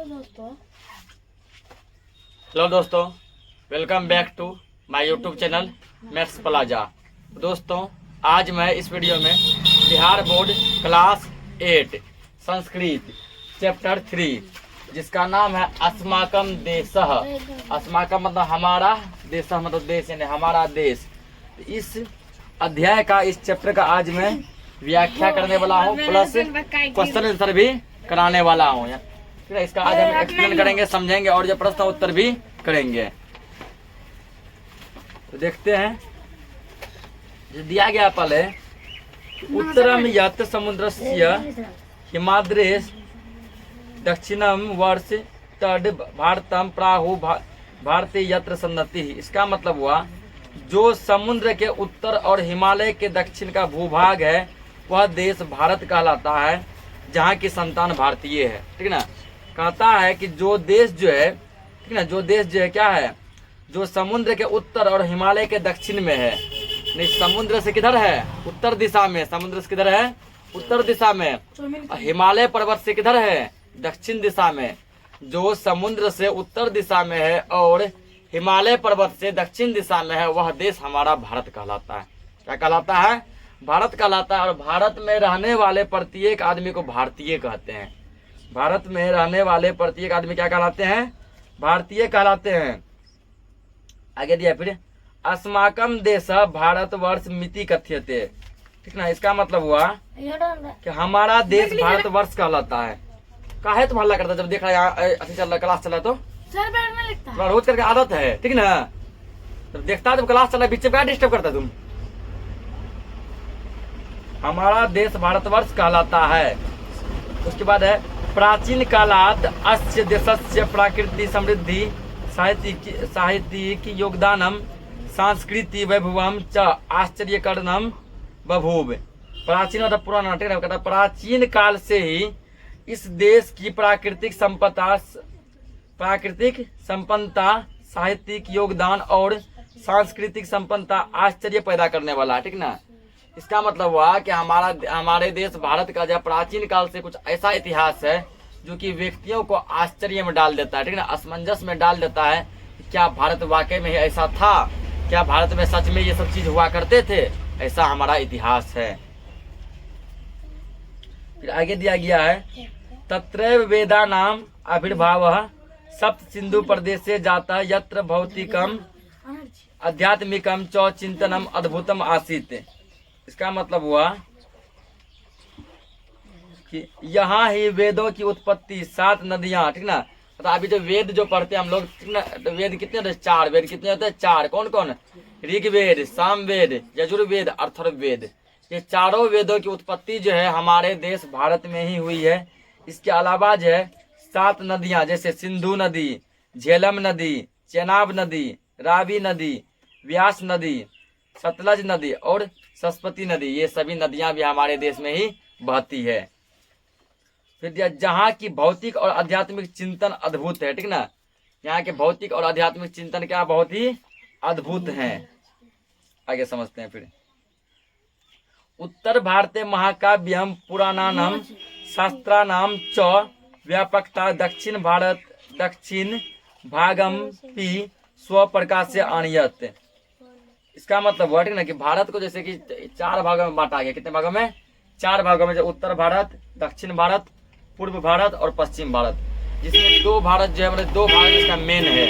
Hello दोस्तों, welcome back to my YouTube channel maths plaza. दोस्तों, आज मैं इस वीडियो में Bihar board class 8 Sanskrit chapter 3 जिसका नाम है अस्माकम देशः। अस्माकम मतलब हमारा, देशः मतलब देश यानी हमारा देश। इस अध्याय का, इस चैप्टर का आज मैं व्याख्या करने वाला हूँ, प्लस क्वेश्चन आंसर भी कराने वाला हूँ। इसका आज हम एक्सप्लेन करेंगे, समझेंगे और जो प्रश्न उत्तर भी करेंगे। तो देखते हैं, जो दिया गया पहले, उत्तरम यत् समुद्रस्य हिमाद्रेश दक्षिणम वर्ष तड भारतम प्राहु भारती यत्र सन्नति। इसका मतलब हुआ, जो समुद्र के उत्तर और हिमालय के दक्षिण का भूभाग है वह देश भारत कहलाता है, जहाँ की संतान भारतीय है। ठीक है ना। कहता है कि जो देश जो है, ठीक है ना, जो देश जो है क्या है, जो समुद्र के उत्तर और हिमालय के दक्षिण में है। नहीं, समुद्र से किधर है? उत्तर दिशा में। समुद्र से किधर है? उत्तर दिशा में। हिमालय पर्वत से किधर है? दक्षिण दिशा में। जो समुद्र से उत्तर दिशा में है और हिमालय पर्वत से दक्षिण दिशा में है, वह देश हमारा भारत कहलाता है। क्या कहलाता है? भारत कहलाता है। और भारत में रहने वाले प्रत्येक आदमी को भारतीय कहते हैं। भारत में रहने वाले प्रत्येक आदमी क्या कहलाते हैं? भारतीय कहलाते हैं। आगे दिया फिर, अस्माकम देश भारतवर्ष मिति कथ्यते। ठीक ना। इसका मतलब हुआ कि हमारा देश भारतवर्ष कहलाता है। काहे तुम हल्ला करता जब देख रहा है यहाँ अच्छी चल रहा, क्लास चला तो सर रोज करके आदत है। ठीक ना। जब देखता है, जब क्लास चल रहा, बीच में क्या डिस्टर्ब करता है तुम? हमारा देश भारतवर्ष कहलाता है। उसके बाद है, प्राचीन कालात अस्य देशस्य प्राकृतिक समृद्धि साहित्यिक योगदानम सांस्कृतिक वैभवम च आश्चर्यकरणम बभूव। प्राचीन मतलब पुराना। ठीक है। प्राचीन काल से ही इस देश की प्राकृतिक संपन्नता, साहित्यिक योगदान और सांस्कृतिक संपन्नता आश्चर्य पैदा करने वाला है। ठीक ना। इसका मतलब हुआ कि हमारे देश भारत का जो प्राचीन काल से कुछ ऐसा इतिहास है जो कि व्यक्तियों को आश्चर्य में डाल देता है। ठीक ना। असमंजस में डाल देता है कि क्या भारत वाकई में ऐसा था? क्या भारत में सच में ये सब चीज हुआ करते थे? ऐसा हमारा इतिहास है। फिर आगे दिया गया है, तत्रैव वेदा नाम आविर्भाव सप्त सिंधु प्रदेशे जाता यत्र भौतिकम आध्यात्मिकम च चिंतनम अद्भुतम आसीत। इसका मतलब हुआ कि यहाँ ही वेदों की उत्पत्ति, 7 नदियां। ठीक ना। तो अभी जो वेद जो पढ़ते हैं हम लोग, ठीक ना, तो वेद कितने होते हैं? 4 वेद कितने होते हैं? 4। कौन कौन? ऋग्वेद, सामवेद, यजुर्वेद, अथर्ववेद। ये चारों वेदों की उत्पत्ति जो है हमारे देश भारत में ही हुई है। इसके अलावा जो है 7 नदियां, जैसे सिंधु नदी, झेलम नदी, चेनाब नदी, रावी नदी, व्यास नदी, सतलज नदी और सरस्वती नदी, ये सभी नदियां भी हमारे देश में ही बहती है। फिर जहाँ की भौतिक और आध्यात्मिक चिंतन अद्भुत है। ठीक ना। यहाँ के भौतिक और आध्यात्मिक चिंतन क्या बहुत ही अद्भुत हैं। आगे समझते हैं फिर, उत्तर भारतीय महाकाव्यम पुराणानम शास्त्रानाम च व्यापकता दक्षिण भागम पी स्व प्रकाश से आनियत। इसका मतलब हुआ, ठीक ना, कि भारत को जैसे कि 4 भागों में बांटा गया। कितने भागों में? 4 भागों में, जो उत्तर भारत, दक्षिण भारत, पूर्व भारत और पश्चिम भारत। जिसमें 2 भारत जो है, मतलब 2 भाग इसका मेन है।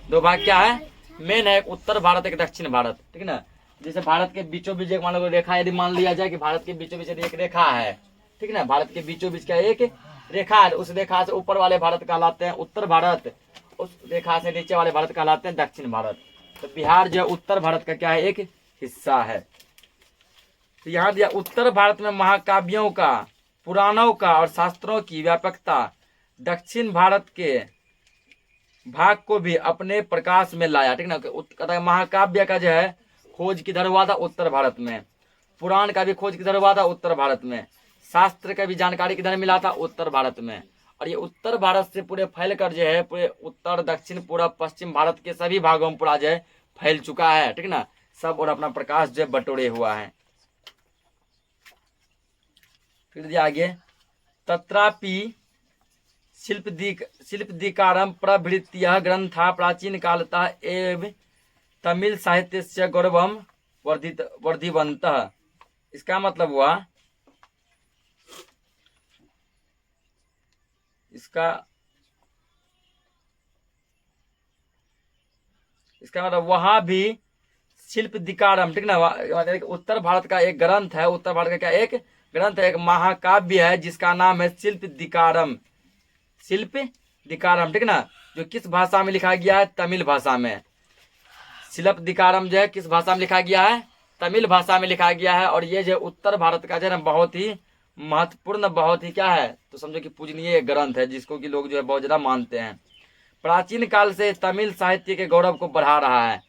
2 भाग क्या है? मेन है, एक उत्तर भारत, एक दक्षिण भारत। ठीक है ना। जैसे भारत के बीचों बीच एक मान लो रेखा, यदि मान लिया जाए कि भारत के बीचों बीच एक रेखा है। ठीक है ना। भारत के बीचों बीच का एक रेखा है। उस रेखा से ऊपर वाले भारत कहलाते हैं उत्तर भारत, उस रेखा से नीचे वाले भारत कहलाते हैं दक्षिण भारत। तो बिहार जो है उत्तर भारत का क्या है? एक हिस्सा है। तो यहाँ दिया, उत्तर भारत में महाकाव्यों का, पुराणों का और शास्त्रों की व्यापकता दक्षिण भारत के भाग को भी अपने प्रकाश में लाया। ठीक ना। महाकाव्य का जो है खोज किधर हुआ था? उत्तर भारत में। पुराण का भी खोज किधर हुआ था? उत्तर भारत में। शास्त्र का भी जानकारी किधर मिला था? उत्तर भारत में। और ये उत्तर भारत से पूरे फैल कर जो है पूरे उत्तर, दक्षिण, पूरब, पश्चिम भारत के सभी भागों में पूरा जो है फैल चुका है। ठीक ना। सब और अपना प्रकाश जो बटोरे हुआ है। फिर आगे, तत्रापि शिल्पदीकारं प्रभृतयः ग्रन्थाः प्राचीन कालतः एव तमिल साहित्य से गौरवम वर्धिवन्तः। इसका मतलब हुआ, इसका मतलब वहां भी शिल्पदीकारम, ठीक ना, मतलब उत्तर भारत का एक ग्रंथ है, उत्तर भारत का क्या एक ग्रंथ है, एक महाकाव्य है जिसका नाम है शिल्पदीकारम। शिल्पदीकारम, ठीक ना, जो किस भाषा में लिखा गया है? तमिल भाषा में। शिल्पदीकारम जो है किस भाषा में लिखा गया है? तमिल भाषा में लिखा गया है। और ये जो उत्तर भारत का जो है बहुत ही महत्वपूर्ण, बहुत ही क्या है, तो समझो कि पूजनीय एक ग्रंथ है जिसको कि लोग जो है बहुत ज्यादा मानते हैं। प्राचीन काल से तमिल साहित्य के गौरव को बढ़ा रहा है।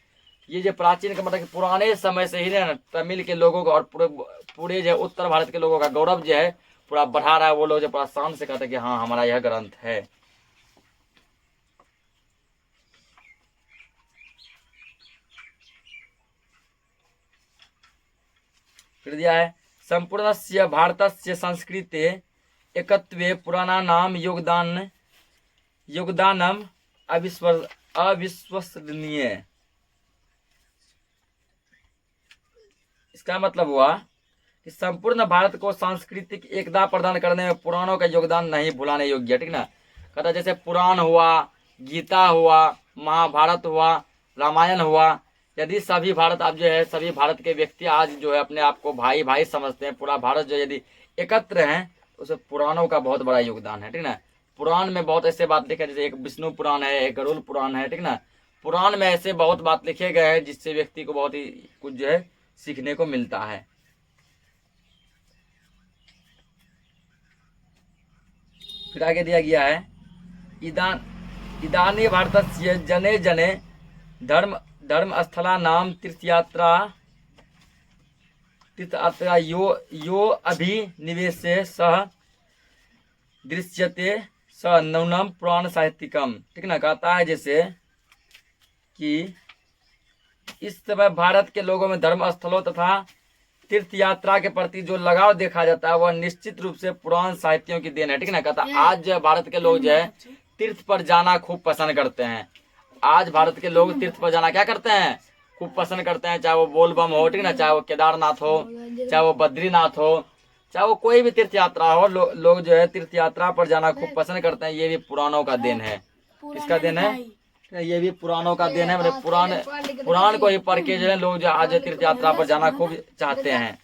ये जो प्राचीन का मतलब कि पुराने समय से ही ना तमिल के लोगों को और पूरे जो उत्तर भारत के लोगों का गौरव जो है पूरा बढ़ा रहा है। वो लोग जो पूरा शान से कहते हैं कि हाँ हमारा यह ग्रंथ है। फिर दिया है संपूर्णस्य भारतस्य संस्कृते एकत्वे पुराणानाम योगदानम अविश्वसनीय। इसका मतलब हुआ कि संपूर्ण भारत को सांस्कृतिक एकता प्रदान करने में पुराणों का योगदान नहीं भुलाने योग्य है, ठीक ना। कहता जैसे पुराण हुआ, गीता हुआ, महाभारत हुआ, रामायण हुआ, यदि सभी भारत आप जो है सभी भारत के व्यक्ति आज जो है अपने आप को भाई भाई समझते हैं, पूरा भारत जो यदि एकत्र हैं तो उसमें पुराणों का बहुत बड़ा योगदान है, ठीक ना। पुराण में बहुत ऐसे बात लिखे, जैसे एक विष्णु पुराण है, एक गरुड़ पुराण है, ठीक ना। पुराण में ऐसे बहुत बात लिखे गए हैं जिससे व्यक्ति को बहुत ही कुछ जो है सीखने को मिलता है। फिर आगे दिया गया है इदानी भारतस्य जने जने धर्म स्थला नाम तीर्थयात्रा यो अभिनिवेशे सह दृश्यते स नवनम पुराण साहित्यिकम, ठीक ना। कहता है जैसे कि इस समय भारत के लोगों में धर्म स्थलों तथा तीर्थ यात्रा के प्रति जो लगाव देखा जाता है वह निश्चित रूप से पुराण साहित्यों की देन है, ठीक ना। कहता आज जो भारत के लोग जो है तीर्थ पर जाना खूब पसंद करते हैं। आज भारत के लोग तीर्थ पर जाना क्या करते हैं? खूब पसंद करते हैं। चाहे वो बोलबम हो, ठीक ना, चाहे वो केदारनाथ हो, चाहे वो बद्रीनाथ हो, चाहे वो कोई भी तीर्थ यात्रा हो, लोग जो है तीर्थ यात्रा पर जाना खूब पसंद करते हैं। ये भी पुराणों का देन है। किसका देन है? ये भी पुराणों का देन है। मतलब पुराण को ही पढ़ के जो है लोग जो आज तीर्थ यात्रा पर जाना खूब चाहते हैं।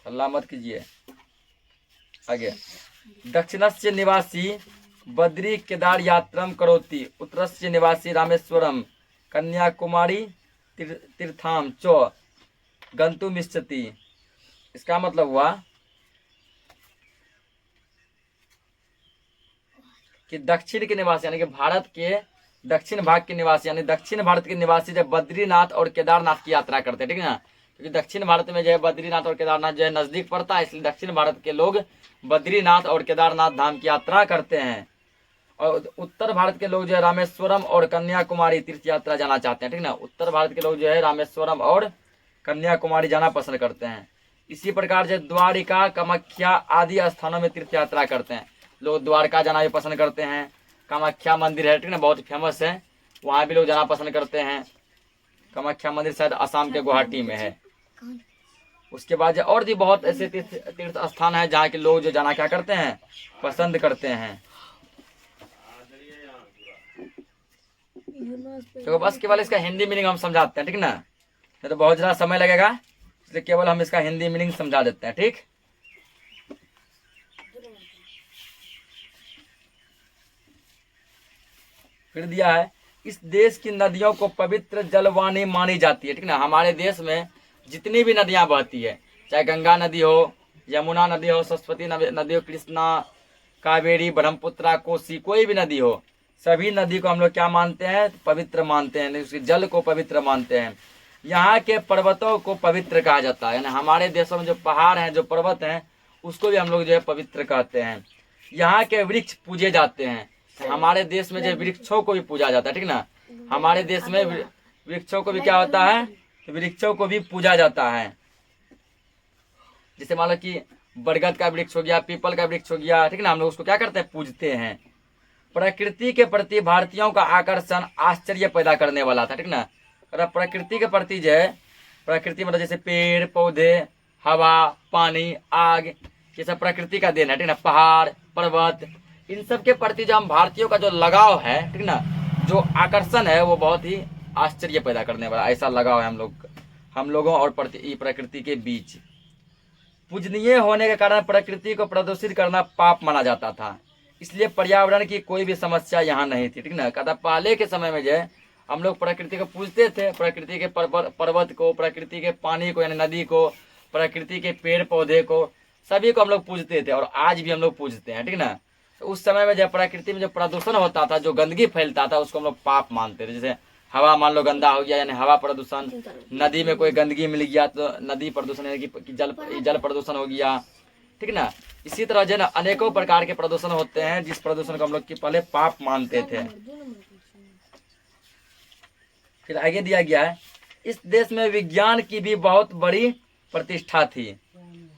अल्लाह मत कीजिए। आगे दक्षिणस्य निवासी बद्री केदार यात्रम करोति, उत्तरस्य निवासी रामेश्वरम कन्याकुमारी तीर्थाम च गंतुमिच्छति। इसका मतलब हुआ कि दक्षिण के निवासी यानी कि भारत के दक्षिण भाग के निवासी यानी दक्षिण भारत के निवासी जब बद्रीनाथ और केदारनाथ की यात्रा करते हैं, ठीक है ना। क्योंकि दक्षिण भारत में जो है बद्रीनाथ और केदारनाथ जो है नजदीक पड़ता है, इसलिए दक्षिण भारत के लोग बद्रीनाथ और केदारनाथ धाम की यात्रा करते हैं। और उत्तर भारत के लोग जो है रामेश्वरम और कन्याकुमारी तीर्थ यात्रा जाना चाहते हैं, ठीक ना। उत्तर भारत के लोग जो है रामेश्वरम और कन्याकुमारी जाना पसंद करते हैं। इसी प्रकार से द्वारिका, कामाख्या आदि स्थानों में तीर्थ यात्रा करते हैं। लोग द्वारका जाना भी पसंद करते हैं। कामाख्या मंदिर है, ठीक ना, बहुत फेमस है, वहाँ भी लोग जाना पसंद करते हैं। कामाख्या मंदिर शायद असम के गुवाहाटी में है। उसके बाद और भी बहुत ऐसे तीर्थ स्थान है जहाँ के लोग जो जाना क्या करते हैं, पसंद करते हैं। तो बस केवल इसका हिंदी मीनिंग हम समझाते हैं, ठीक ना, नहीं तो बहुत ज़्यादा समय लगेगा, इसलिए केवल हम इसका हिंदी मीनिंग समझा देते हैं, ठीक। फिर दिया है इस देश की नदियों को पवित्र जलवाणी मानी जाती है, ठीक ना। हमारे देश में जितनी भी नदियां बहती है, चाहे गंगा नदी हो, यमुना नदी हो, सरस्वती नदी हो, कृष्णा, कावेरी, ब्रह्मपुत्रा, कोसी, कोई भी नदी हो, सभी नदी को हम लोग क्या मानते हैं? पवित्र मानते हैं, उसके जल को पवित्र मानते हैं। यहाँ के पर्वतों को पवित्र कहा जाता है, यानी हमारे देशों में जो पहाड़ हैं, जो पर्वत हैं, उसको भी हम लोग जो है पवित्र कहते हैं। यहाँ के वृक्ष पूजे जाते हैं। हमारे देश में जो वृक्षों को भी पूजा जाता है, ठीक ना। हमारे देश में वृक्षों को भी क्या होता है? वृक्षों को भी पूजा जाता है। जैसे मान लो कि बरगद का वृक्ष हो गया, पीपल का वृक्ष हो गया, ठीक है ना, हम लोग उसको क्या करते हैं, पूजते हैं। प्रकृति के प्रति भारतीयों का आकर्षण आश्चर्य पैदा करने वाला था, ठीक ना। अगर प्रकृति के प्रति जो है, प्रकृति मतलब जैसे पेड़ पौधे, हवा, पानी, आग, ये सब प्रकृति का देन है, ठीक ना। पहाड़ पर्वत, इन सब के प्रति जो हम भारतीयों का जो लगाव है, ठीक ना, जो आकर्षण है, वो बहुत ही आश्चर्य पैदा करने वाला ऐसा लगाव है हम लोगों और प्रकृति के बीच। पूजनीय होने के कारण प्रकृति को प्रदूषित करना पाप माना जाता था, इसलिए पर्यावरण की कोई भी समस्या यहाँ नहीं थी, ठीक ना। कहता पहले के समय में जो है हम लोग प्रकृति को पूजते थे, प्रकृति के पर्वत को, प्रकृति के पानी को यानी नदी को, प्रकृति के पेड़ पौधे को, सभी को हम लोग पूजते थे और आज भी हम लोग पूजते हैं, ठीक ना। तो उस समय में जब प्रकृति में जो प्रदूषण होता था, जो गंदगी फैलता था, उसको हम लोग पाप मानते थे। जैसे हवा मान लो गंदा हो गया यानी हवा प्रदूषण, नदी में कोई गंदगी मिल गया तो नदी प्रदूषण यानी कि जल प्रदूषण हो गया, ठीक ना। इसी तरह जो है ना अनेकों प्रकार के प्रदूषण होते हैं, जिस प्रदूषण को हम लोग पहले पाप मानते थे। फिर आगे दिया गया है, इस देश में विज्ञान की भी बहुत बड़ी प्रतिष्ठा थी।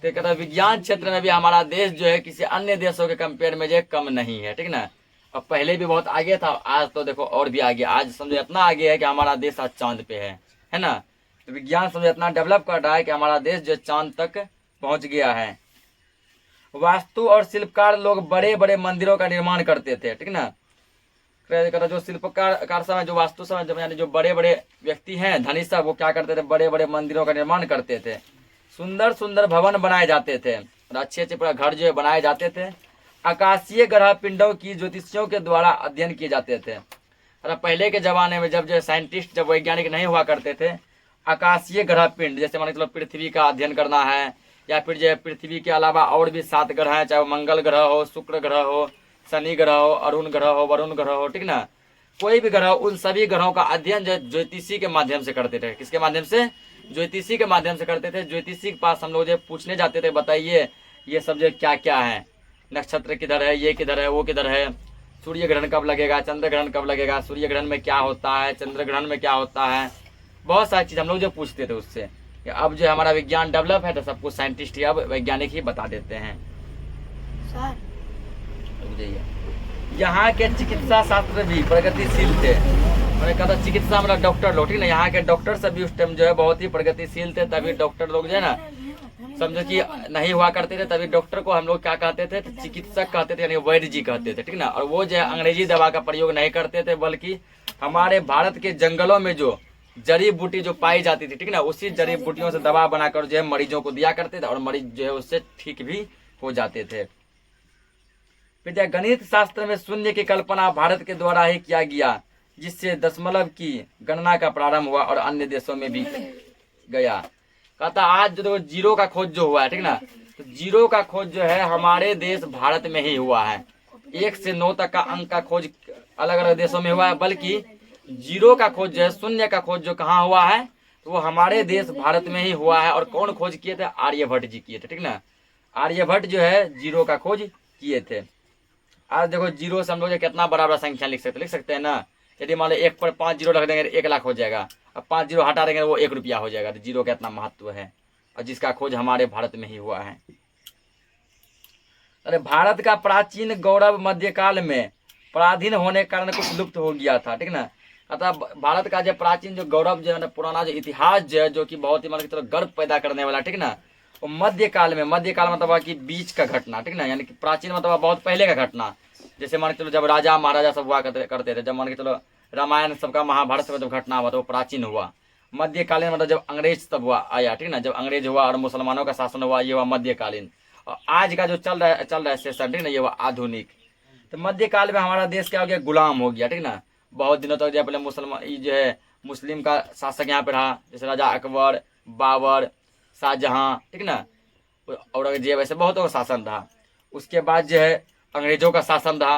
तो कहता है विज्ञान क्षेत्र में भी हमारा देश जो है किसी अन्य देशों के कंपेयर में जो है कम नहीं है, ठीक ना। अब पहले भी बहुत आगे था, आज तो देखो और भी आगे, आज समझो इतना आगे है कि हमारा देश आज चांद पे है ना। तो विज्ञान समझो इतना डेवलप कर रहा है कि हमारा देश जो चांद तक पहुंच गया है। वास्तु और शिल्पकार लोग बड़े बड़े मंदिरों का निर्माण करते थे, ठीक ना। जो शिल्पकार समय, जो वास्तु समय, जब यानी जो बड़े बड़े व्यक्ति हैं धनी सब, वो क्या करते थे, बड़े बड़े मंदिरों का निर्माण करते थे, सुंदर सुंदर भवन बनाए जाते थे और अच्छे अच्छे पूरा घर जो है बनाए जाते थे। आकाशीय ग्रह पिंडों की ज्योतिषियों के द्वारा अध्ययन किए जाते थे। और पहले के जमाने में जब जो साइंटिस्ट, जब वैज्ञानिक नहीं हुआ करते थे, आकाशीय ग्रह पिंड जैसे मान के चलो पृथ्वी का अध्ययन करना है, या फिर जो है पृथ्वी के अलावा और भी 7 ग्रह हैं, चाहे वो मंगल ग्रह हो, शुक्र ग्रह हो, शनि ग्रह हो, अरुण ग्रह हो, वरुण ग्रह हो, ठीक ना, कोई भी ग्रह, उन सभी ग्रहों का अध्ययन जो ज्योतिषी के माध्यम से करते थे। किसके माध्यम से? ज्योतिषी के माध्यम से करते थे। ज्योतिषी के पास हम लोग जो पूछने जाते थे, बताइए ये सब जो क्या क्या है, नक्षत्र किधर है, ये किधर है, वो किधर है, सूर्य ग्रहण कब लगेगा, चंद्र ग्रहण कब लगेगा, सूर्य ग्रहण में क्या होता है, चंद्र ग्रहण में क्या होता है, बहुत सारी चीज़ हम लोग जो पूछते थे उससे। अब जो हमारा विज्ञान डेवलप है तो सब कुछ साइंटिस्ट ही, अब वैज्ञानिक ही बता देते हैं। यहाँ के चिकित्सा शास्त्र भी प्रगतिशील थे। मैंने कहा था चिकित्सा मतलब डॉक्टर लोग, ठीक ना, यहाँ के डॉक्टर सब भी उस टाइम जो है बहुत ही प्रगतिशील थे। तभी डॉक्टर लोग जो है ना, समझो कि नहीं हुआ करते थे, तभी डॉक्टर को हम लोग क्या कहते थे, चिकित्सक कहते थे, यानी वैद्य जी कहते थे, ठीक ना। और वो जो है अंग्रेजी दवा का प्रयोग नहीं करते थे, बल्कि हमारे भारत के जंगलों में जो जड़ी बूटी जो पाई जाती थी, ठीक ना, उसी जड़ी बूटियों से दवा बनाकर जो है मरीजों को दिया करते थे और मरीज जो है उससे ठीक भी हो जाते थे। फिर गणित शास्त्र में शून्य की कल्पना भारत के द्वारा ही किया गया, जिससे दशमलव की गणना का प्रारंभ हुआ और अन्य देशों में भी गया। कहता आज जो जीरो का खोज जो हुआ है, ठीक ना, तो जीरो का खोज जो है हमारे देश भारत में ही हुआ है। 1 से 9 तक का अंक का खोज अलग अलग देशों में हुआ है, बल्कि जीरो का खोज जो है, शून्य का खोज जो कहाँ हुआ है, तो वो हमारे देश भारत में ही हुआ है। और कौन खोज किए थे? आर्यभट्ट जी किए थे, ठीक ना। आर्यभट्ट जो है जीरो का खोज किए थे। आज देखो जीरो से हम लोग कितना बड़ा बड़ा संख्या लिख सकते हैं ना। यदि मान लो 1 पर 5 जीरो रख देंगे 1 लाख हो जाएगा, अब 5 जीरो हटा देंगे वो 1 रुपया हो जाएगा। तो जीरो का इतना महत्व है और जिसका खोज हमारे भारत में ही हुआ है। अरे भारत का प्राचीन गौरव मध्यकाल में पराधीन होने के कारण कुछ लुप्त हो गया था, ठीक ना। अतः भारत का जो प्राचीन जो गौरव जो है, पुराना जो इतिहास जो है, जो कि बहुत ही मतलब गर्व पैदा करने वाला, ठीक ना, वो मध्यकाल मतलब कि बीच का घटना, ठीक ना, यानी कि प्राचीन मतलब बहुत पहले का घटना। जैसे मान के चलो जब राजा महाराजा सब हुआ करते थे, जब मान के चलो रामायण सबका, महाभारत सब जब घटना हुआ तो वो प्राचीन हुआ। मध्यकालीन मतलब जब अंग्रेज तब हुआ आया, ठीक ना, जब अंग्रेज हुआ और मुसलमानों का शासन हुआ, ये हुआ मध्यकालीन। और आज का जो चल रहा है सेशन, ठीक ना, ये हुआ आधुनिक। तो मध्यकाल में हमारा देश क्या हो गया? गुलाम हो गया, ठीक ना। बहुत दिनों तक जो पहले मुसलमान जो है मुस्लिम का शासक यहाँ पे रहा, जैसे राजा अकबर, बाबर, शाहजहां, ठीक ना, औरंगजेब, ऐसे बहुत शासन रहा। उसके बाद जो है अंग्रेजों का शासन रहा।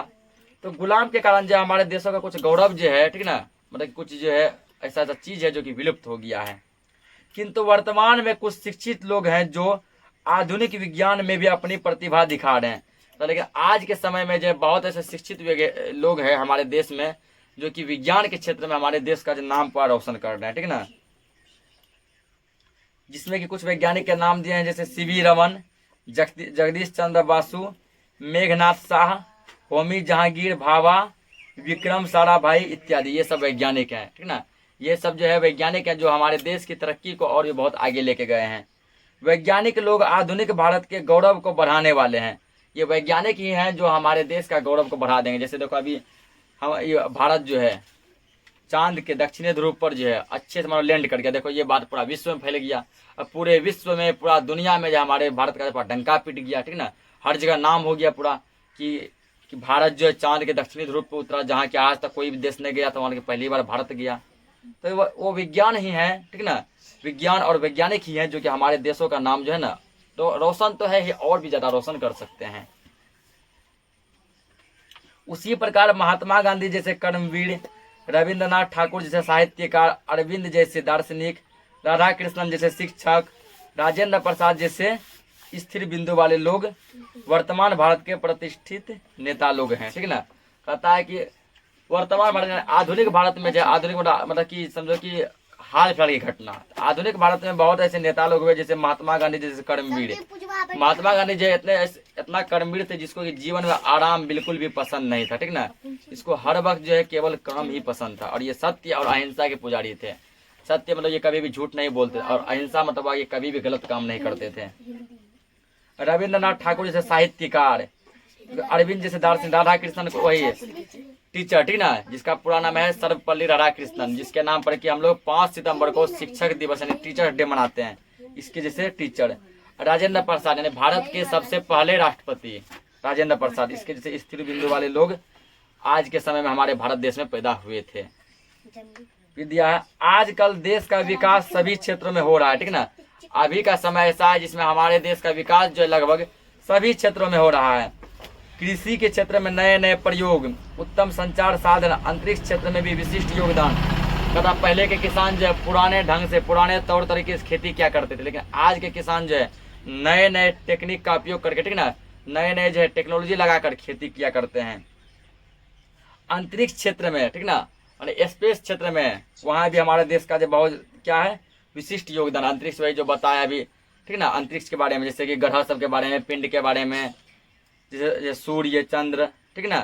तो गुलाम के कारण जो हमारे देशों का कुछ गौरव जो है, ठीक ना, मतलब कुछ जो है ऐसा चीज है जो कि विलुप्त हो गया है। किंतु वर्तमान में कुछ शिक्षित लोग हैं जो आधुनिक विज्ञान में भी अपनी प्रतिभा दिखा रहे हैं। तो लेकिन आज के समय में जो बहुत ऐसे शिक्षित लोग हैं हमारे देश में जो कि विज्ञान के क्षेत्र में हमारे देश का जो नाम पर रोशन कर रहे हैं, ठीक ना। जिसमें कि कुछ वैज्ञानिक के नाम दिए हैं, जैसे सीवी रमन, जगदीश चंद्र बासु, मेघनाथ शाह, होमी जहांगीर भाभा, विक्रम साराभाई इत्यादि, ये सब वैज्ञानिक हैं, ठीक ना। ये सब जो है वैज्ञानिक हैं जो हमारे देश की तरक्की को और भी बहुत आगे लेके गए हैं। वैज्ञानिक लोग आधुनिक भारत के गौरव को बढ़ाने वाले हैं। ये वैज्ञानिक ही हैं जो हमारे देश का गौरव को बढ़ा देंगे। जैसे देखो अभी हम ये भारत जो है चांद के दक्षिणी ध्रुव पर जो है अच्छे से मतलब लैंड कर गया। देखो ये बात पूरा विश्व में फैल गया। अब पूरे विश्व में पूरा दुनिया में जो हमारे भारत का डंका पिट गया, ठीक ना। हर जगह नाम हो गया पूरा कि भारत जो है चांद के दक्षिणी ध्रुव पर उतरा, जहाँ के आज तक कोई भी देश नहीं गया, तो वहाँ के पहली बार भारत गया। तो वो विज्ञान ही है, ठीक ना। विज्ञान और वैज्ञानिक ही हैं जो कि हमारे देशों का नाम जो है ना तो रोशन तो है ही, और भी ज़्यादा रोशन कर सकते हैं। उसी प्रकार महात्मा गांधी जैसे कर्मवीर, रविंद्रनाथ ठाकुर जैसे साहित्यकार, अरविंद जैसे दार्शनिक, राधा कृष्णन जैसे शिक्षक, राजेंद्र प्रसाद जैसे स्थिर बिंदु वाले लोग वर्तमान भारत के प्रतिष्ठित नेता लोग हैं, ठीक ना। कहता है कि वर्तमान भारत आधुनिक भारत में जो आधुनिक मतलब कि समझो कि हाल फिलहाल की घटना, आधुनिक भारत में बहुत ऐसे नेता लोग हुए जैसे महात्मा गांधी जैसे कर्मवीर। महात्मा गांधी जो इतना कर्मवीर थे जिसको कि जीवन में आराम बिल्कुल भी पसंद नहीं था, ठीक ना। इसको हर वक्त जो है केवल काम ही पसंद था, और ये सत्य और अहिंसा के पुजारी थे। सत्य मतलब ये कभी भी झूठ नहीं बोलते, और अहिंसा मतलब ये कभी भी गलत काम नहीं करते थे। रविंद्रनाथ ठाकुर जैसे साहित्यकार, अरविंद जैसे दार्शनिक, राधा कृष्णन को वही टीचर, ठीक ना, जिसका पूरा नाम है सर्वपल्ली राधाकृष्णन, जिसके नाम पर कि हम लोग 5 सितंबर को शिक्षक दिवस यानी टीचर्स डे मनाते हैं, इसके जैसे टीचर। राजेंद्र प्रसाद यानी भारत के सबसे पहले राष्ट्रपति राजेंद्र प्रसाद, इसके जैसे स्थिर बिंदु वाले लोग आज के समय में हमारे भारत देश में पैदा हुए थे। विद्या, आजकल देश का विकास सभी क्षेत्रों में हो रहा है, ठीक ना। अभी का समय ऐसा है जिसमें हमारे देश का विकास जो है लगभग सभी क्षेत्रों में हो रहा है। कृषि के क्षेत्र में नए नए प्रयोग, उत्तम संचार साधन, अंतरिक्ष क्षेत्र में भी विशिष्ट योगदान। तथा पहले के किसान जो है पुराने ढंग से पुराने तौर तरीके से खेती क्या करते थे, लेकिन आज के किसान जो है नए नए टेक्निक का उपयोग करके, ठीक ना, नए नए जो है टेक्नोलॉजी लगाकर खेती किया करते हैं। अंतरिक्ष क्षेत्र में, ठीक ना, स्पेस क्षेत्र में वहाँ भी हमारे देश का जो बहुत क्या है विशिष्ट योगदान। अंतरिक्ष वही जो बताया अभी, ठीक ना, अंतरिक्ष के बारे में, जैसे कि ग्रह सब के बारे में, पिंड के बारे में, जैसे सूर्य चंद्र, ठीक ना,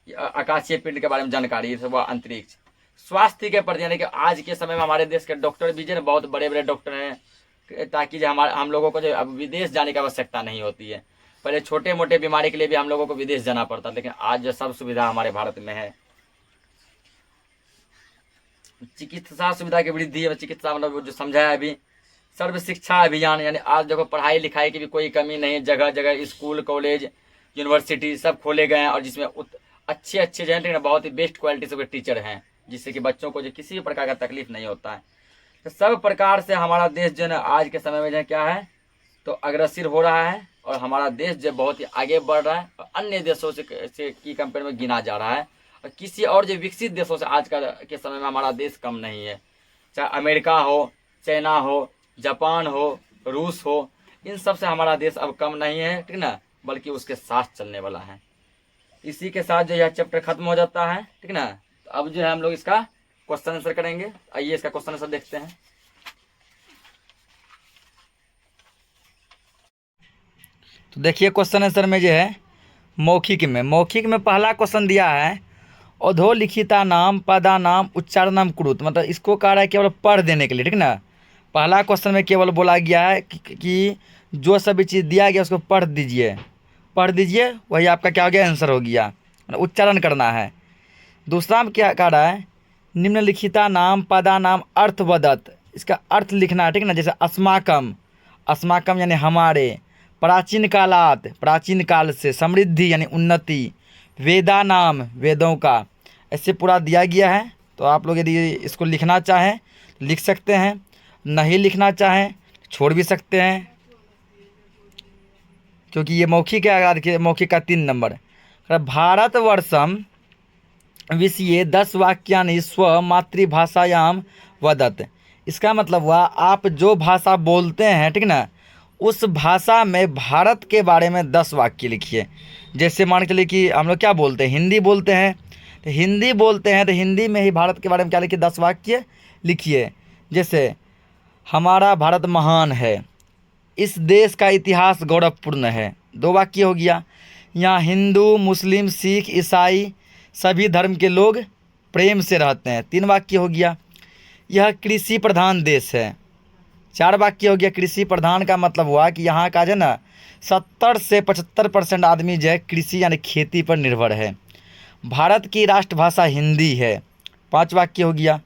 आकाशीय पिंड के बारे में जानकारी, ये सब अंतरिक्ष। स्वास्थ्य के प्रति यानी कि आज के समय में हमारे देश के डॉक्टर भी जो बहुत बड़े बड़े डॉक्टर हैं, ताकि जो हम लोगों को जो अब विदेश जाने की आवश्यकता नहीं होती है। पहले छोटे मोटे बीमारी के लिए भी हम लोगों को विदेश जाना पड़ता, लेकिन आज जो सब सुविधा हमारे भारत में है। चिकित्सा सुविधा की वृद्धि, चिकित्सा मतलब जो समझाया अभी, सर्व शिक्षा अभियान यानी आज देखो पढ़ाई लिखाई की भी कोई कमी नहीं है। जगह जगह स्कूल कॉलेज यूनिवर्सिटी सब खोले गए हैं, और जिसमें अच्छे अच्छे जो है बहुत ही बेस्ट क्वालिटी से टीचर हैं, जिससे कि बच्चों को जो किसी भी प्रकार का तकलीफ नहीं होता है। तो सब प्रकार से हमारा देश जो है आज के समय में जो क्या है तो अग्रसर हो रहा है, और हमारा देश जो बहुत ही आगे बढ़ रहा है, और अन्य देशों से की कंपेयर में गिना जा रहा है। और किसी और जो विकसित देशों से आज के समय में हमारा देश कम नहीं है। चाहे अमेरिका हो, चाइना हो, जापान हो, रूस हो, इन सब से हमारा देश अब कम नहीं है, ठीक ना, बल्कि उसके साथ चलने वाला है। इसी के साथ जो यह चैप्टर खत्म हो जाता है, ठीक ना। तो अब जो है हम लोग इसका क्वेश्चन आंसर करेंगे। आइए इसका क्वेश्चन आंसर देखते हैं। तो देखिए क्वेश्चन आंसर में जो है मौखिक में पहला क्वेश्चन दिया है अधोलिखिता नाम पदा नाम उच्चारणम कुरुत, मतलब इसको कह रहा है केवल पढ़ देने के लिए, ठीक ना। पहला क्वेश्चन में केवल बोला गया है कि जो सभी चीज़ दिया गया उसको पढ़ दीजिए, वही आपका क्या हो गया आंसर हो गया, उच्चारण करना है। दूसरा में क्या कह रहा है निम्नलिखिता नाम पदा नाम अर्थ वदत, इसका अर्थ लिखना है, ठीक ना। जैसे अस्माकम यानी हमारे, प्राचीन काल से, समृद्धि यानी उन्नति, वेदा नाम वेदों का, ऐसे पूरा दिया गया है। तो आप लोग यदि इसको लिखना चाहें लिख सकते हैं, नहीं लिखना चाहें छोड़ भी सकते हैं, क्योंकि ये मौखिक है। मौखिक का 3 नंबर। भारतवर्षम विषये 10 वाक्यानि स्व मातृभाषायाम वदत, इसका मतलब हुआ आप जो भाषा बोलते हैं, ठीक ना, उस भाषा में भारत के बारे में 10 वाक्य लिखिए। जैसे मान के चलिए कि हम लोग क्या बोलते हैं, हिंदी बोलते हैं, तो हिंदी में ही भारत के बारे में क्या लिखिए 10 वाक्य लिखिए। जैसे हमारा भारत महान है, इस देश का इतिहास गौरवपूर्ण है। 2 वाक्य हो गया। यहाँ हिंदू, मुस्लिम, सिख, ईसाई सभी धर्म के लोग प्रेम से रहते हैं। 3 वाक्य हो गया। यह कृषि प्रधान देश है। 4 वाक्य हो गया। कृषि प्रधान का मतलब हुआ कि यहाँ का जो है ना 70 से 75% आदमी जो है कृषि यानी खेती पर निर्भर है। भारत की राष्ट्रभाषा हिंदी है। 5 वाक्य हो गया।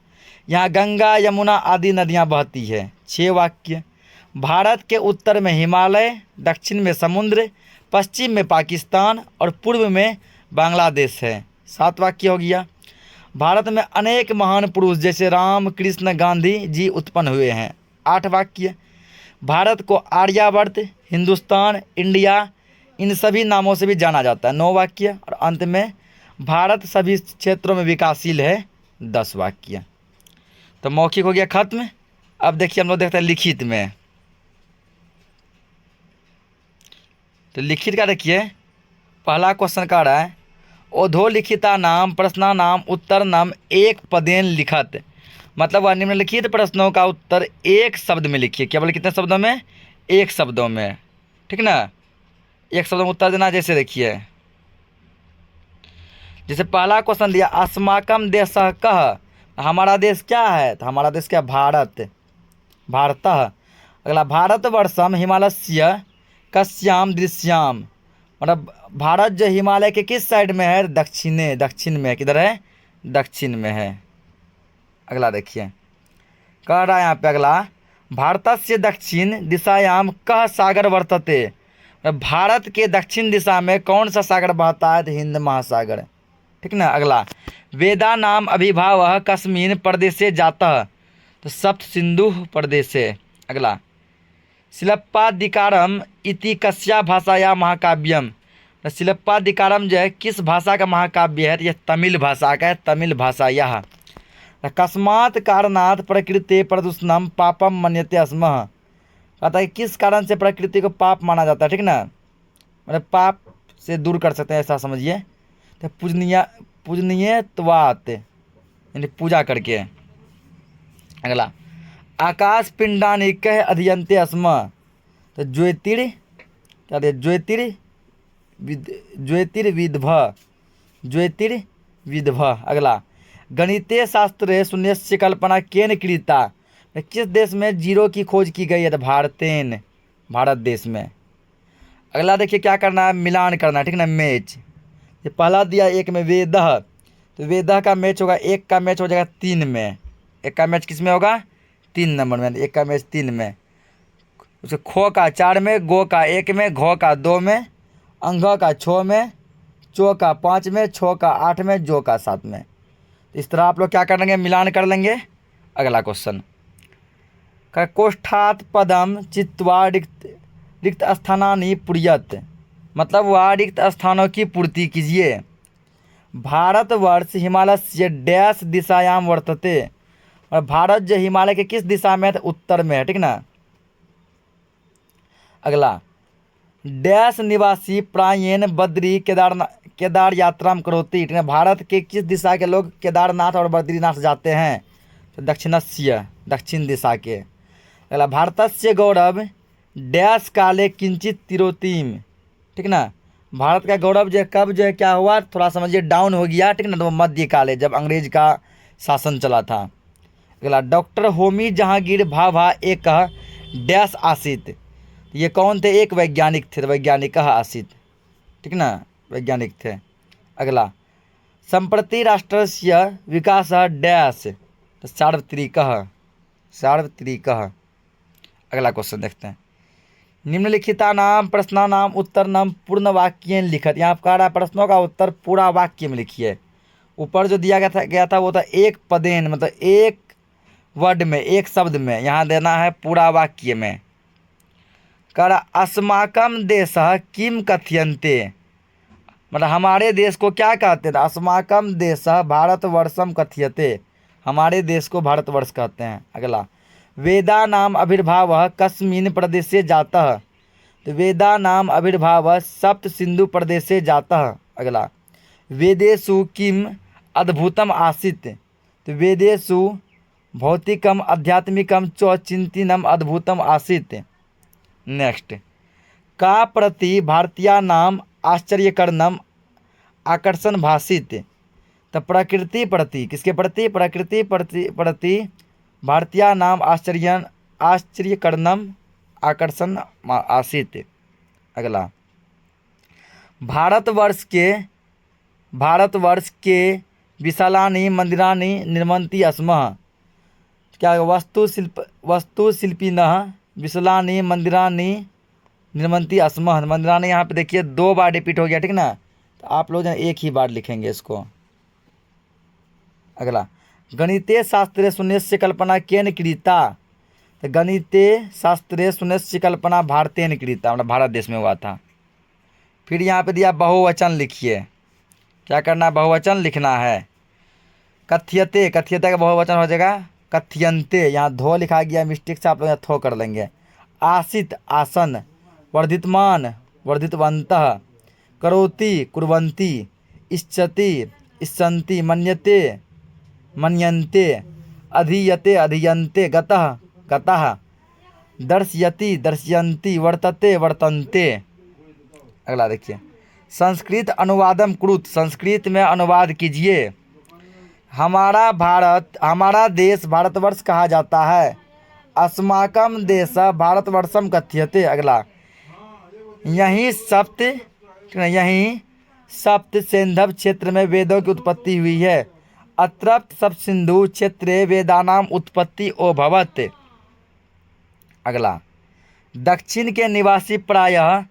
यहाँ गंगा, यमुना आदि नदियाँ बहती है। 6 वाक्य। भारत के उत्तर में हिमालय, दक्षिण में समुद्र, पश्चिम में पाकिस्तान और पूर्व में बांग्लादेश है। 7 वाक्य हो गया। भारत में अनेक महान पुरुष जैसे राम, कृष्ण, गांधी जी उत्पन्न हुए हैं। 8 वाक्य। भारत को आर्यावर्त, हिंदुस्तान, इंडिया इन सभी नामों से भी जाना जाता है। 9 वाक्य। और अंत में भारत सभी क्षेत्रों में विकासशील है। 10 वाक्य। तो मौखिक हो गया खत्म। अब देखिए हम लोग देखते हैं लिखित में। तो लिखित का देखिए पहला क्वेश्चन का रहा है अधोलिखिता नाम प्रश्नानाम उत्तरनाम एक पदेन लिखत। मतलब वह निम्नलिखित प्रश्नों का उत्तर एक शब्द में लिखिए। केवल कितने शब्दों में? एक शब्दों में। ठीक ना, एक शब्द में उत्तर देना। जैसे देखिए, जैसे पहला क्वेश्चन दिया अस्माकम देशः कः, हमारा देश क्या है? तो हमारा देश क्या? भारत। भारतः। अगला भारतवर्षम हिमालयस्य कस्याम दृश्याम, मतलब भारत जो हिमालय के किस साइड में है? दक्षिणे, दक्षिण में। किधर है? दक्षिण में है। अगला देखिए कह रहा है यहाँ पे अगला भारतस्य दक्षिण दिशायाम कः सागर वर्तते, भारत के दक्षिण दिशा में कौन सा सागर बहता है? तो हिंद महासागर। ठीक ना। अगला वेदा नाम अभिभावः कस्मिन् प्रदेशे जातः, तो सप्त सिंधु प्रदेशे। अगला शिल्पाधिकारम इति कस्या भाषाया महाकाव्यम, तो शिल्पाधिकारम जो है किस भाषा का महाकाव्य है? तो यह तमिल भाषा का है। तमिल भाषा यह। कस्मात् कारणात् प्रकृति प्रदूषणम पापम मन्यते स्म, कहता है किस कारण से प्रकृति को पाप माना जाता है। ठीक ना, मतलब पाप से दूर कर सकते हैं, ऐसा समझिए। तो पूजनीयत्वात् यानी पूजा करके। अगला आकाश पिंडानि कह अध्ययन्ते स्म, तो ज्योतिर्विद्भ। अगला गणितीय शास्त्रे शून्यस्य कल्पना केन कृता, किस देश में जीरो की खोज की गई है? तो भारतेन, भारत देश में। अगला देखिए क्या करना है? मिलान करना है। ठीक ना, मैच। ये पहला दिया एक में वेदः, तो वेदः का मैच होगा, एक का मैच हो जाएगा 3 में। एक का मैच किस में होगा? 3 नंबर में। एक का मैच 3 में। उसे खो का 4 में, गो का 1 में, घो का 2 में, अंघ का 6 में, चो का 5 में, छो का 8 में, जो का 7 में। इस तरह आप लोग क्या कर लेंगे? मिलान कर लेंगे। अगला क्वेश्चन कोष्ठात् पदम चित्वा रिक्त स्थानानि पूर्यत, मतलब वह रिक्त स्थानों की पूर्ति कीजिए। भारतवर्ष हिमालय से डैश दिशायाम वर्तते, और भारत जो हिमालय के किस दिशा में है? तो उत्तर में है। ठीक ना। अगला डैश निवासी प्रायेण बद्री केदार यात्रा करोति, ठीक है, भारत के किस दिशा के लोग केदारनाथ और बद्रीनाथ जाते हैं? तो दक्षिणस्य, दक्षिण दिशा के। अगला भारतस्य गौरव डैश काले किंचित तिरोतिम, ठीक ना, भारत का गौरव जो है कब जो है क्या हुआ? थोड़ा समझिए डाउन हो गया। ठीक ना, तो मध्यकाले जब अंग्रेज का शासन चला था। अगला डॉक्टर होमी जहांगीर भाभा एक डैश आसित, ये कौन थे? एक वैज्ञानिक थे। वैज्ञानिक आसित, ठीक ना, वैज्ञानिक थे। अगला संप्रति राष्ट्रस्य विकास डैश, तो सार्वत्रिकः। अगला क्वेश्चन देखते हैं निम्नलिखिता नाम प्रश्नानाम उत्तरनाम पूर्ण वाक्य लिखत। यहाँ कह रहा है प्रश्नों का उत्तर पूरा वाक्य में लिखिए। ऊपर जो दिया गया था वो था एक पदेन, मतलब एक वर्ड में, एक शब्द में। यहाँ देना है पूरा वाक्य में। कह रहा अस्माकम देशः किम कथयन्ते, मतलब हमारे देश को क्या कहते हैं? अस्माकम देशः भारतवर्षम कथयते, हमारे देश को भारतवर्ष कहते हैं। अगला वेदा नाम आविर्भावः कस्मिन् प्रदेशे जातः, तो वेदा नाम आविर्भावः सप्त सिंधु प्रदेशे जातः। अगला वेदेषु किम अद्भुतम आसीत्, तो वेदेषु भौतिकम आध्यात्मिकम च चिंतनम अद्भुतम आसीत्। नेक्स्ट, का प्रति भारतीय नाम आश्चर्यकरणम आकर्षण भाषित। तो प्रकृति प्रति, किसके प्रति, प्रकृति प्रति भारतीय नाम आश्चर्यकरणम आकर्षण आसित। अगला, भारतवर्ष के विशालानि मंदिरानि निर्मन्ति स्म। क्या, वास्तुशिल्पिनः विशालानि मंदिरानि निर्मन्ति स्म। मंदिरानि यहाँ पे देखिए 2 बार रिपीट हो गया, ठीक ना, तो आप लोग एक ही बार लिखेंगे इसको। अगला, गणितीय शास्त्रे शून्यस्य कल्पना केन क्रीता। तो गणितीय शास्त्रे शून्यस्य कल्पना भारतेन क्रीता, मतलब भारत देश में हुआ था। फिर यहाँ पे दिया बहुवचन लिखिए, क्या करना है, बहुवचन लिखना है। कथ्यते, कथ्यते का बहुवचन हो जाएगा कथ्यन्ते, यहाँ धो लिखा गया, मिस्टेक से आप लोग यहाँ थो कर लेंगे। आसित आसन, वर्धितमान वर्धितवन्तः, करोति कुर्वन्ति, इच्छति इच्छन्ति, मन्यते मन्यन्ते, अधीयते अधीयन्ते, गतः गतः, दर्शयति दर्शयन्ति, वर्तते वर्तन्ते। अगला देखिए, संस्कृत अनुवादम कुरुत, संस्कृत में अनुवाद कीजिए। हमारा देश भारतवर्ष कहा जाता है। अस्माकं देश भारतवर्षम कथ्यते। अगला, यहीं सप्त सिंधव क्षेत्र में वेदों की उत्पत्ति हुई है। अत्र सप्त सिंधु क्षेत्रे वेदानाम उत्पत्ति ओभवत्। अगला, दक्षिण के निवासी प्रायः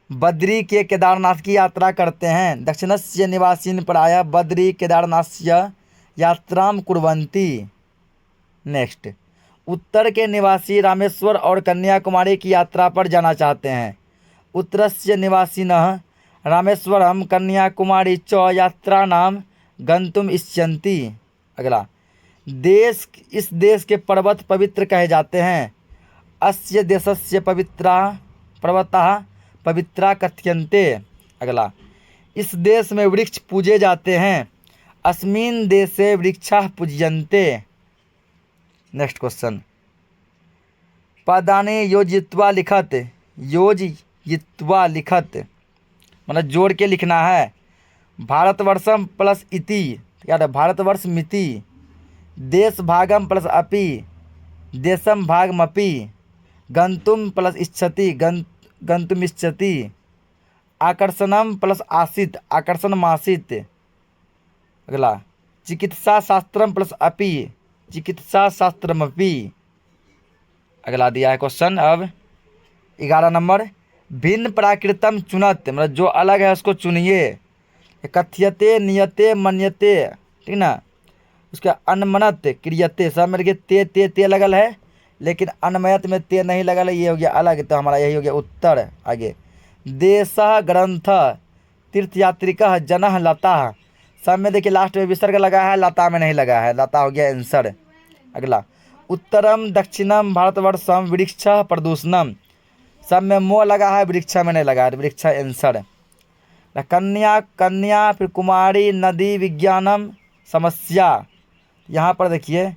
बद्री के केदारनाथ की यात्रा करते हैं। दक्षिणस्य निवासीन प्रायः बद्री केदारनाथस्य यात्राम कुर्वन्ति। नेक्स्ट, उत्तर के निवासी रामेश्वर और कन्याकुमारी की यात्रा पर जाना चाहते हैं। उत्तरस्य निवासिनः रामेश्वरम कन्याकुमारी च यात्रानाम गंतुम इच्छन्ति। अगला, इस देश के पर्वत पवित्र कहे जाते हैं। अस्य देशस्य पर्वतः पवित्रा कथ्यन्ते। अगला, इस देश में वृक्ष पूजे जाते हैं। अस्मिन् देशे वृक्षाः पूज्यन्ते। नेक्स्ट क्वेश्चन, पदानि योजयित्वा लिखत, योजयित्वा लिखत मतलब जोड़ के लिखना है। भारतवर्षम प्लस इति, याद है, भारतवर्ष मिति, देश भागम प्लस अपि, देशम भागमपि, गंतुम प्लस इच्छति, गंतुम इच्छति, आकर्षणम प्लस आसित, आकर्षण मासित। अगला, चिकित्सा शास्त्रम प्लस अपि, चिकित्सा शास्त्रमपि। अगला दिया है क्वेश्चन अब 11 नंबर, भिन्न प्राकृतम चुनत, मतलब जो अलग है उसको चुनिए। कथ्यते नियते मन्यते, ठीक ना, उसका अनमनत क्रियते, सब में देखिए ते लगल है, लेकिन अनमयत में ते नहीं लगल है, ये हो गया अलग, तो हमारा यही हो गया उत्तर। आगे, देशः ग्रंथ तीर्थयात्रिकः जनः लता, सब में देखिए लास्ट में विसर्ग लगा है, लता में नहीं लगा है, लता हो गया आंसर। अगला, उत्तरम दक्षिणम भारतवर्षम वृक्षः प्रदूषणम, सब में मोह लगा है, वृक्ष में नहीं लगा है, वृक्ष आंसर। कन्या फिर कुमारी नदी विज्ञानम समस्या, यहाँ पर देखिए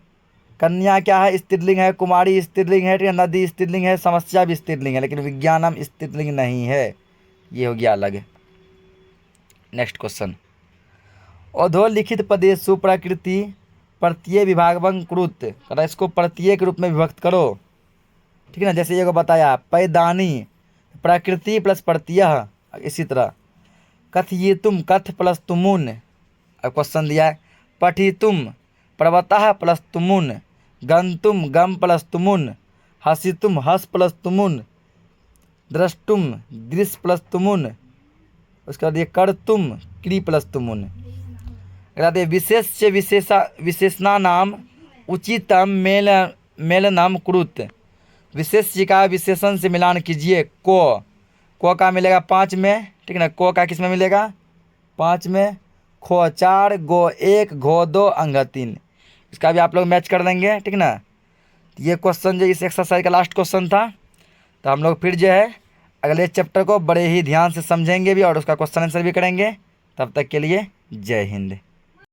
कन्या क्या है, स्त्रीलिंग है, कुमारी स्त्रीलिंग है, नदी स्त्रीलिंग है, समस्या भी स्त्रीलिंग है, लेकिन विज्ञानम स्त्रीलिंग नहीं है, ये हो गया अलग। नेक्स्ट क्वेश्चन, अधोलिखित पदेषु प्रकृति प्रत्यय विभागं कुरुत, इसको प्रत्यय के रूप में विभक्त करो, ठीक है ना। जैसे ये को बताया, पैदानी प्रकृति प्लस प्रत्यय, इसी तरह कथयितुम कथ प्लस तुमुन। अब क्वेश्चन दिया है, पठितुम पर्वतः प्लस तुमुन, गंतुम गम प्लस तुमुन, हसितुम हस प्लस तुमुन, द्रष्टुम दृश्य प्लस तुमुन, उसके बाद ये कर्तुम क्री प्लस तुमुन। अगला विशेष्य विशेषणा नाम उचितम मेलनम कुरुत, विशेष्य का विशेषण से मिलान कीजिए। को का मिलेगा 5 में, ठीक है ना, को का किस में मिलेगा 5 में, खो 4, गो 1, घो 2, अंग 3, इसका भी आप लोग मैच कर देंगे, ठीक ना। ये क्वेश्चन जो इस एक्सरसाइज का लास्ट क्वेश्चन था, तो हम लोग फिर जो है अगले चैप्टर को बड़े ही ध्यान से समझेंगे भी और उसका क्वेश्चन आंसर भी करेंगे। तब तक के लिए जय हिंद।